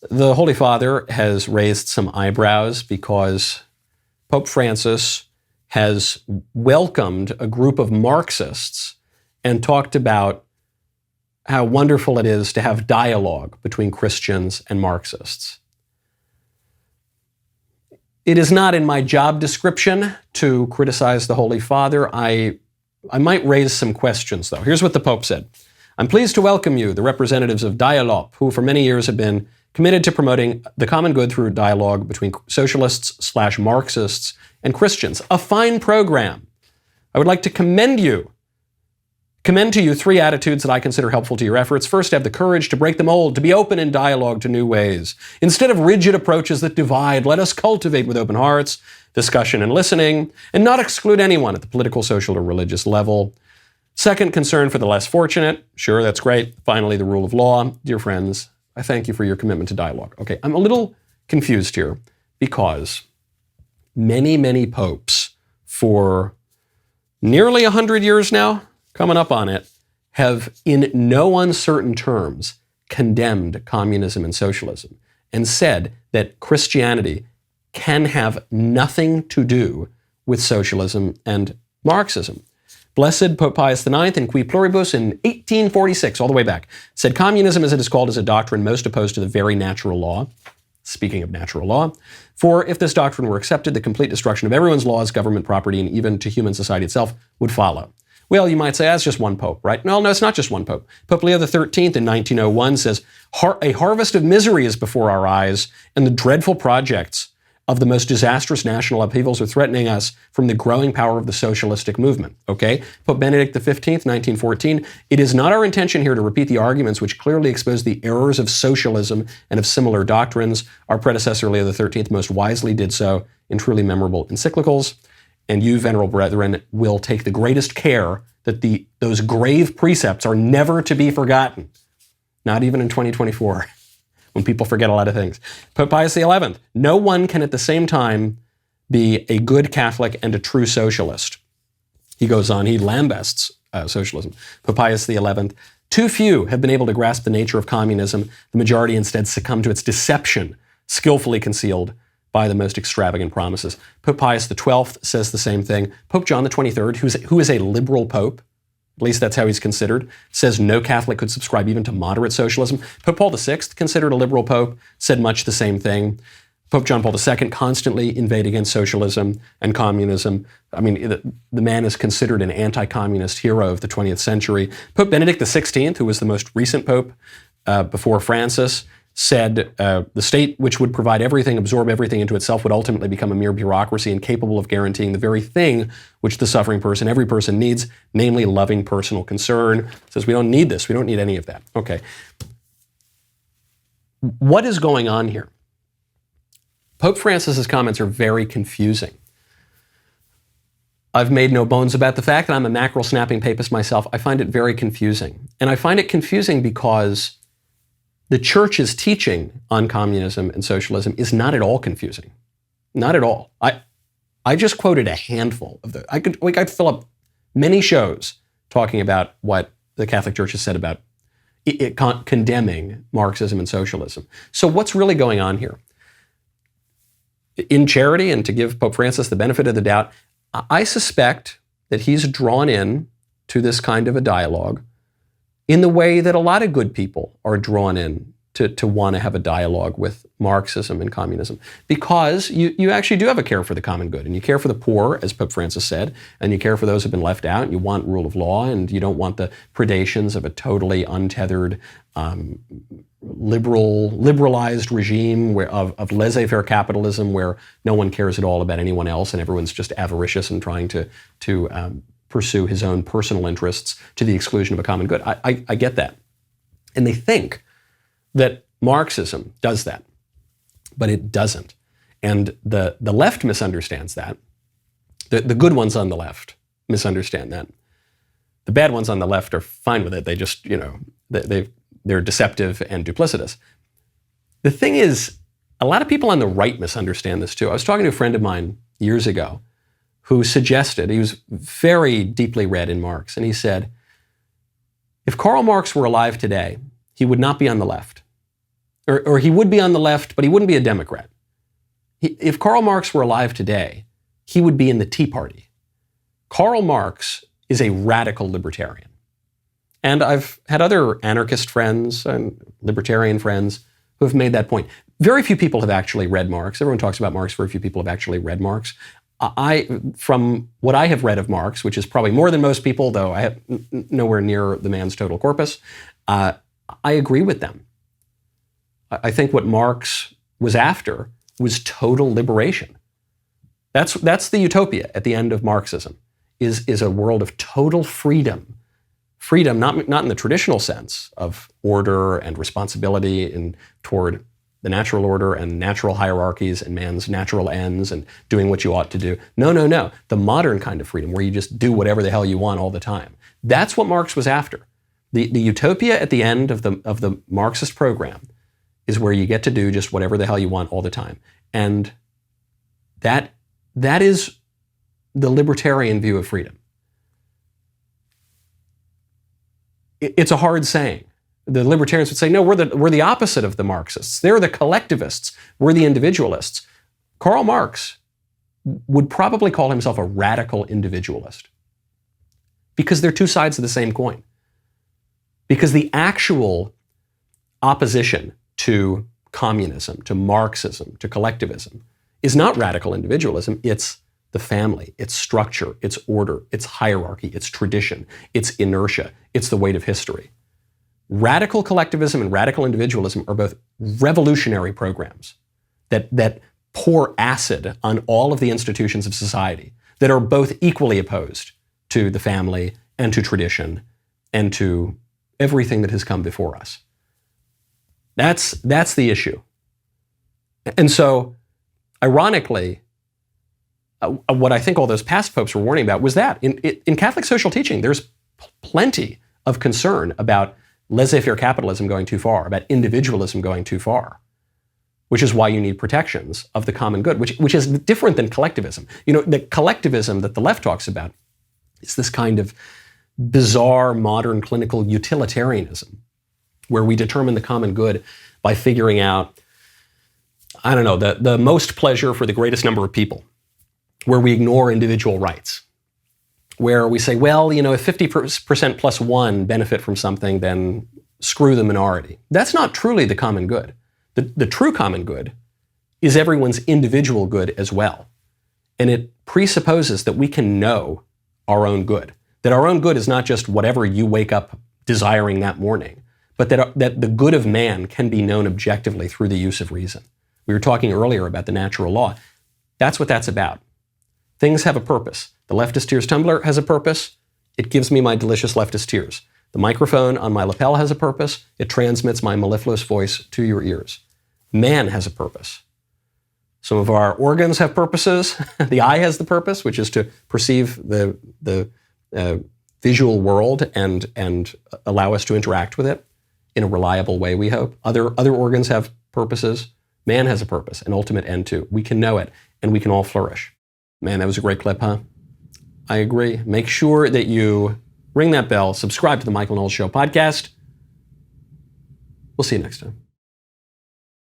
The Holy Father has raised some eyebrows because Pope Francis has welcomed a group of Marxists and talked about how wonderful it is to have dialogue between Christians and Marxists. It is not in my job description to criticize the Holy Father. I might raise some questions, though. Here's what the Pope said. I'm pleased to welcome you, the representatives of Dialogue, who for many years have been committed to promoting the common good through dialogue between socialists/Marxists and Christians. A fine program. I would like to commend to you three attitudes that I consider helpful to your efforts. First, have the courage to break the mold, to be open in dialogue to new ways. Instead of rigid approaches that divide, let us cultivate with open hearts, discussion and listening, and not exclude anyone at the political, social, or religious level. Second, concern for the less fortunate. Sure, that's great. Finally, the rule of law. Dear friends, I thank you for your commitment to dialogue. Okay, I'm a little confused here because many, many popes for nearly 100 years now, coming up on it, have in no uncertain terms condemned communism and socialism and said that Christianity can have nothing to do with socialism and Marxism. Blessed Pope Pius IX in Qui Pluribus in 1846, all the way back, said communism, as it is called, is a doctrine most opposed to the very natural law. Speaking of natural law, for if this doctrine were accepted, the complete destruction of everyone's laws, government, property, and even to human society itself would follow. Well, you might say, that's just one pope, right? No, it's not just one pope. Pope Leo XIII in 1901 says, a harvest of misery is before our eyes, and the dreadful projects of the most disastrous national upheavals are threatening us from the growing power of the socialistic movement, okay? Pope Benedict XV, 1914, it is not our intention here to repeat the arguments which clearly expose the errors of socialism and of similar doctrines. Our predecessor, Leo XIII, most wisely did so in truly memorable encyclicals. And you, venerable brethren, will take the greatest care that those grave precepts are never to be forgotten, not even in 2024, when people forget a lot of things. Pope Pius XI, no one can at the same time be a good Catholic and a true socialist. He goes on, he lambasts socialism. Pope Pius XI, too few have been able to grasp the nature of communism. The majority instead succumb to its deception, skillfully concealed by the most extravagant promises. Pope Pius XII says the same thing. Pope John XXIII, who is a liberal pope, at least that's how he's considered, says no Catholic could subscribe even to moderate socialism. Pope Paul VI, considered a liberal pope, said much the same thing. Pope John Paul II constantly inveighed against socialism and communism. I mean, the man is considered an anti-communist hero of the 20th century. Pope Benedict XVI, who was the most recent pope before Francis, said the state which would provide everything, absorb everything into itself, would ultimately become a mere bureaucracy incapable of guaranteeing the very thing which the suffering person, every person needs, namely loving personal concern. Says we don't need this. We don't need any of that. Okay. What is going on here? Pope Francis's comments are very confusing. I've made no bones about the fact that I'm a mackerel-snapping papist myself. I find it very confusing. And I find it confusing because the church's teaching on communism and socialism is not at all confusing. Not at all. I just quoted a handful of I could fill up many shows talking about what the Catholic Church has said about condemning Marxism and socialism. So what's really going on here? In charity, and to give Pope Francis the benefit of the doubt, I suspect that he's drawn in to this kind of a dialogue in the way that a lot of good people are drawn in to want to have a dialogue with Marxism and communism, because you actually do have a care for the common good, and you care for the poor, as Pope Francis said, and you care for those who've been left out, and you want rule of law, and you don't want the predations of a totally untethered, liberalized regime of laissez-faire capitalism where no one cares at all about anyone else and everyone's just avaricious and trying to pursue his own personal interests to the exclusion of a common good. I get that. And they think that Marxism does that, but it doesn't. And the left misunderstands that. The good ones on the left misunderstand that. The bad ones on the left are fine with it. They just, they're deceptive and duplicitous. The thing is, a lot of people on the right misunderstand this too. I was talking to a friend of mine years ago who suggested, he was very deeply read in Marx, and he said, if Karl Marx were alive today, he would not be on the left. Or he would be on the left, but he wouldn't be a Democrat. If Karl Marx were alive today, he would be in the Tea Party. Karl Marx is a radical libertarian. And I've had other anarchist friends and libertarian friends who have made that point. Very few people have actually read Marx. Everyone talks about Marx. Very few people have actually read Marx. From what I have read of Marx, which is probably more than most people, though I have nowhere near the man's total corpus, I agree with them. I think what Marx was after was total liberation. That's the utopia at the end of Marxism, is a world of total freedom. Freedom, not in the traditional sense of order and responsibility toward the natural order and natural hierarchies and man's natural ends and doing what you ought to do. No. The modern kind of freedom where you just do whatever the hell you want all the time. That's what Marx was after. The utopia at the end of the Marxist program is where you get to do just whatever the hell you want all the time. And that is the libertarian view of freedom. It's a hard saying. The libertarians would say, no, we're the opposite of the Marxists. They're the collectivists. We're the individualists. Karl Marx would probably call himself a radical individualist because they're two sides of the same coin. Because the actual opposition to communism, to Marxism, to collectivism is not radical individualism. It's the family, its structure, its order, its hierarchy, its tradition, its inertia, it's the weight of history. Radical collectivism and radical individualism are both revolutionary programs that pour acid on all of the institutions of society, that are both equally opposed to the family and to tradition and to everything that has come before us. That's the issue. And so, ironically, what I think all those past popes were warning about was that in Catholic social teaching, there's plenty of concern about laissez-faire capitalism going too far, about individualism going too far, which is why you need protections of the common good, which is different than collectivism. You know, the collectivism that the left talks about is this kind of bizarre modern clinical utilitarianism, where we determine the common good by figuring out, I don't know, the most pleasure for the greatest number of people, where we ignore individual rights, where we say, well, you know, if 50% plus one benefit from something, then screw the minority. That's not truly the common good. The true common good is everyone's individual good as well. And it presupposes that we can know our own good, that our own good is not just whatever you wake up desiring that morning, but that the good of man can be known objectively through the use of reason. We were talking earlier about the natural law. That's what that's about. Things have a purpose. The Leftist Tears tumbler has a purpose. It gives me my delicious leftist tears. The microphone on my lapel has a purpose. It transmits my mellifluous voice to your ears. Man has a purpose. Some of our organs have purposes. The eye has the purpose, which is to perceive the visual world and allow us to interact with it in a reliable way, we hope. Other organs have purposes. Man has a purpose, an ultimate end too. We can know it, and we can all flourish. Man, that was a great clip, huh? I agree. Make sure that you ring that bell, subscribe to the Michael Knowles Show podcast. We'll see you next time.